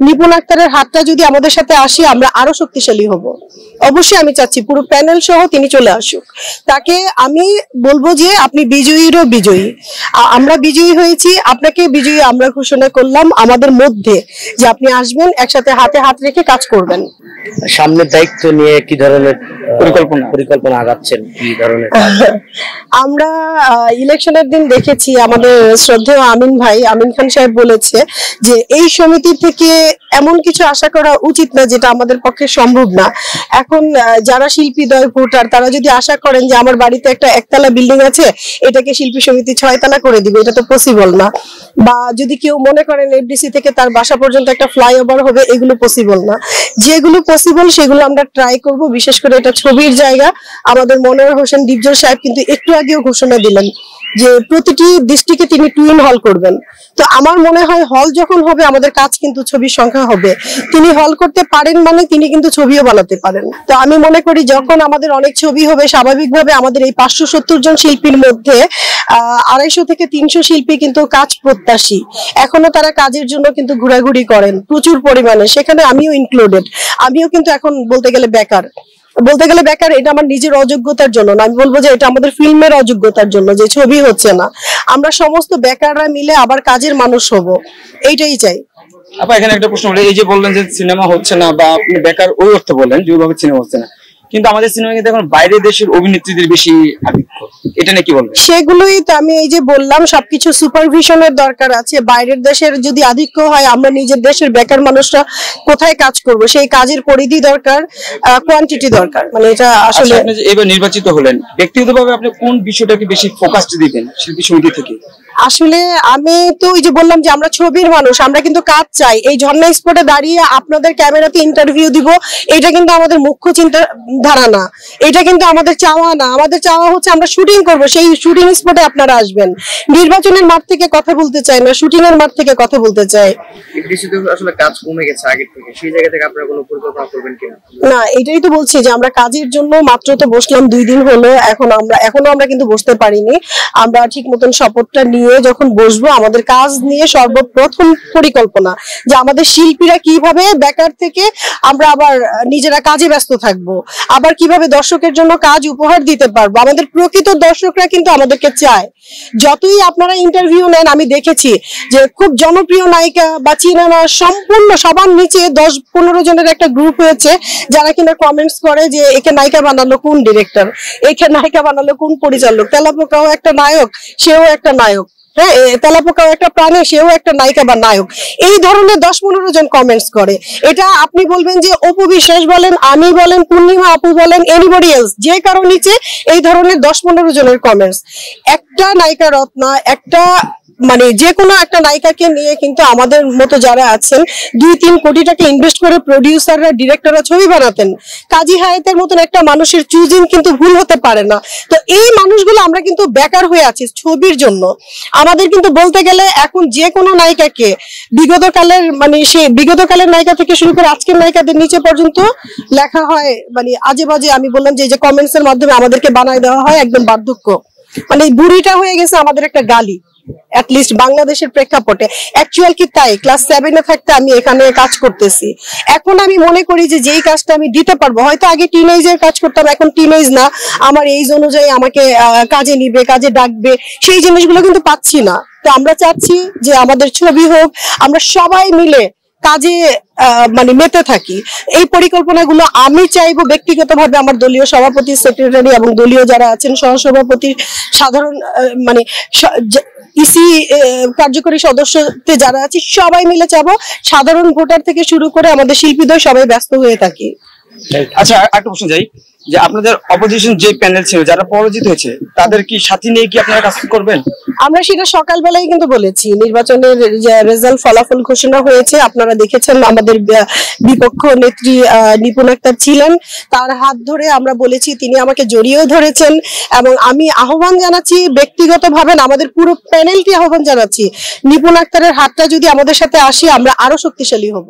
নিপুণ আক্তারের হাতটা যদি আমাদের সাথে আসে আমরা আরো শক্তিশালী হব। অবশ্যই আমি চাচ্ছি পুরো প্যানেল সহ তিনি চলে আসুক। তাকে আমি বলবো যে আপনি বিজয়ীরও বিজয়ী, আমরা বিজয়ী হয়েছি, আপনাকে বিজয়ী আমরা ঘোষণা করলাম আমাদের মধ্যে যে আপনি আসবেন, একসাথে হাতে হাত রেখে কাজ করবেন। সামনের দায়িত্ব নিয়ে কি ধরনের পরিকল্পনা আগাচ্ছেন, কি ধরনের? আমরা ইলেকশনের দিন দেখেছি আমাদের শ্রদ্ধেয় আমিন খান সাহেব বলেছে যে এই সমিতি থেকে এমন কিছু আশা করা উচিত না যেটা আমাদের পক্ষে সম্ভব না। এখন যারা শিল্পীদ্বয় ভোটার তারা যদি আশা করেন যে আমার বাড়িতে একটা একতলা বিল্ডিং আছে এটাকে শিল্পী সমিতি 6 তলা করে দিবে, এটা তো পসিবল না। বা যদি কেউ মনে করেন এফডিসি থেকে তার বাসা পর্যন্ত একটা ফ্লাইওভার হবে, এগুলো পসিবল না। যেগুলো পসিবল সেগুলো আমরা ট্রাই করব। বিশেষ করে এটা ছবির জায়গা, আমাদের মনোয়ার হোসেন ডিপজল সাহেব কিন্তু একটু আগেও ঘোষণা দিলেন যে প্রতিটি ডিস্ট্রিক্টে তিনি টুইন হল করবেন। তো আমার মনে হয় হল যখন হবে আমাদের কাজ কিন্তু ছবির সংখ্যা হবে। তিনি হল করতে পারেন মানে তিনি কিন্তু ছবিও বানাতে পারেন। তো আমি মনে করি যখন আমাদের অনেক ছবি হবে স্বাভাবিকভাবে আমাদের এই 570 জন শিল্পীর মধ্যে 250 থেকে 300 শিল্পী কিন্তু কাজ প্রত্যাশী, এখনো তারা কাজের জন্য কিন্তু ঘোরাঘুরি করেন প্রচুর পরিমাণে, সেখানে আমিও ইনক্লুডেড। আমিও কিন্তু এখন বলতে গেলে বেকার, এটা আমার নিজের অযোগ্যতার জন্য না, আমি বলবো যে এটা আমাদের ফিল্মের অযোগ্যতার জন্য যে ছবি হচ্ছে না। আমরা সমস্ত বেকাররা মিলে আবার কাজের মানুষ হব, এইটাই চাই। আপা এখানে একটা প্রশ্ন হলো, এই যে বললেন যে সিনেমা হচ্ছে না বা আপনি বেকার ওই অর্থে বললেন যেভাবে সিনেমা হচ্ছে না, কিন্তু আমাদের সিনেমা কিন্তু এখন বাইরের দেশের অভিনেত্রীদের বেশি আধিক্য, এটা নিয়ে কি বলবেন? সেগুলোই তো আমি এই যে বললাম, সবকিছু সুপারভিশনের দরকার আছে। বাইরের দেশের যদি আধিক্য হয় আমরা নিজের দেশের বেকার মানুষরা কোথায় কাজ করব? সেই কাজের পরিধি দরকার, কোয়ান্টিটি দরকার। মানে এটা আসলে আপনি যে এবার নির্বাচিত হলেন, ব্যক্তিগতভাবে আপনি কোন বিষয়টাকে বেশি ফোকাস দিবেন শিল্পী সমিতি থেকে? আসলে আমি তো ওই যে বললাম যে আমরা ছবির মানুষ, আমরা কিন্তু কাজ চাই। এই ঝর্ণা স্পটে দাঁড়িয়ে আপনাদের ক্যামেরাতে ইন্টারভিউ দিব, এটা কিন্তু আমাদের মুখ্য চিন্তা ধারা না, এটা কিন্তু আমাদের চাওয়া না। আমাদের চাওয়া হচ্ছে আমরা শুটিং করব, সেই শুটিং স্পটে আপনারা আসবেন। নির্বাচনের মাঠ থেকে কথা বলতে চাই না, শুটিং এর মাঠ থেকে কথা বলতে চাই। এফডিসিতে আসলে কাজ কমে গেছে আগের থেকে, সেই জায়গা থেকে আপনারা কোনো পরিকল্পনা করবেন কিনা? না, এটাই তো বলছি যে আমরা কাজের জন্য মাত্র তো বসলাম 2 দিন হলো, এখনো আমরা কিন্তু বসতে পারিনি। আমরা ঠিক মতন শপথটা নিয়ে যখন বসবো আমাদের কাজ নিয়ে সর্বপ্রথম পরিকল্পনা যে আমাদের শিল্পীরা কিভাবে বেকার থেকে আমরা আবার নিজেরা কাজে ব্যস্ত থাকবো, আবার কিভাবে দর্শকের জন্য কাজ উপহার দিতে পারবো। আমাদের প্রকৃত দর্শকরা কিন্তু আমাদেরকে চায়। যতই আপনারা ইন্টারভিউ নেন, আমি দেখেছি যে খুব জনপ্রিয় নায়িকা বা চিনানা সম্পূর্ণ সবার নিচে 10-15 জনের একটা গ্রুপ হয়েছে যারা কিনা কমেন্টস করে যে একে নায়িকা বানালো কোন ডিরেক্টর, একে নায়িকা বানালো কোন পরিচালক। তেলাপোকাও একটা নায়ক, সেও একটা নায়ক। হ্যাঁ, তেলাপোকাও একটা প্রাণী, সেও একটা নায়িকা বা নায়ক। এই ধরনের 10-15 জন কমেন্টস করে। এটা আপনি বলবেন যে অপু বিশ্বাস বলেন, আমি বলেন, পূর্ণিমা আপু বলেন, এনিবডি এলস, যে কারো নিচে এই ধরনের 10-15 জনের কমেন্টস। একটা নায়িকা রত্না, একটা মানে যে কোনো একটা নায়িকাকে নিয়ে কিন্তু আমাদের মতো যারা আছেন 2-3 কোটি টাকা ইনভেস্ট করে প্রডিউসাররা, ডিরেক্টররা ছবি বানাতেন। কাজী হায়াতের মতন একটা মানুষের চুজিং কিন্তু ভুল হতে পারে না। তো এই মানুষগুলো আমরা কিন্তু বেকার হয়ে আছি ছবির জন্য। আমাদের কিন্তু বলতে গেলে এখন যে কোনো নায়িকাকে বিগতকালের নায়িকা থেকে শুরু করে আজকের নায়িকাদের নিচে পর্যন্ত লেখা হয় মানে আজে বাজে। আমি বললাম যে কমেন্টস এর মাধ্যমে আমাদেরকে বানায় দেওয়া হয় একদম বার্ধক্য, মানে বুড়িটা হয়ে গেছে আমাদের একটা গালি, অ্যাটলিস্ট বাংলাদেশের প্রেক্ষাপটে। অ্যাকচুয়াল কি তাই? ক্লাস 7 এ থাকতে আমি এখানে কাজ করতেছি। এখন আমি মনে করি যে যেই কাজটা আমি দিতে পারবো, হয়তো আগে টিনেজের কাজ করতাম, এখন টিনেজ না, আমার এইজ অনুযায়ী আমাকে কাজে নিবে, কাজে ডাকবে, সেই জিনিসগুলো কিন্তু পাচ্ছি না। তো আমরা চাচ্ছি যে আমাদের ছবি হোক, আমরা সবাই মিলে কাজে মানে মেতে থাকি। এই পরিকল্পনাগুলো আমি চাইবো ব্যক্তিগতভাবে আমার দলীয় সভাপতি, সেক্রেটারি এবং দলীয় যারা আছেন সহসভাপতি, সাধারণ মানে ইসি কার্যকরী সদস্যতে যারা আছে সবাই মিলে চাবো। সাধারণ ভোটার থেকে শুরু করে আমাদের শিল্পীদের সবাই ব্যস্ত হয়ে থাকি। আচ্ছা, একটা প্রশ্ন যাই যে আপনাদের অপোজিশন যে প্যানেল ছিল যারা পরাজিত হয়েছে তাদের কি সাথী নিয়ে কি আপনারা কাজ করবেন? আমরা সেটা সকালবেলায় কিন্তু বলেছি, নির্বাচনের রেজাল্ট ফলাফল ঘোষণা হয়েছে, আপনারা দেখেছেন। আমাদের বিপক্ষ নেত্রী নিপুণ আক্তার ছিলেন, তার হাত ধরে আমরা বলেছি, তিনি আমাকে জড়িয়েও ধরেছেন। এবং আমি আহ্বান জানাচ্ছি ব্যক্তিগতভাবে, আমাদের পুরো প্যানেলটি আহ্বান জানাচ্ছি, নিপুণ আক্তারের হাতটা যদি আমাদের সাথে আসে আমরা আরো শক্তিশালী হব।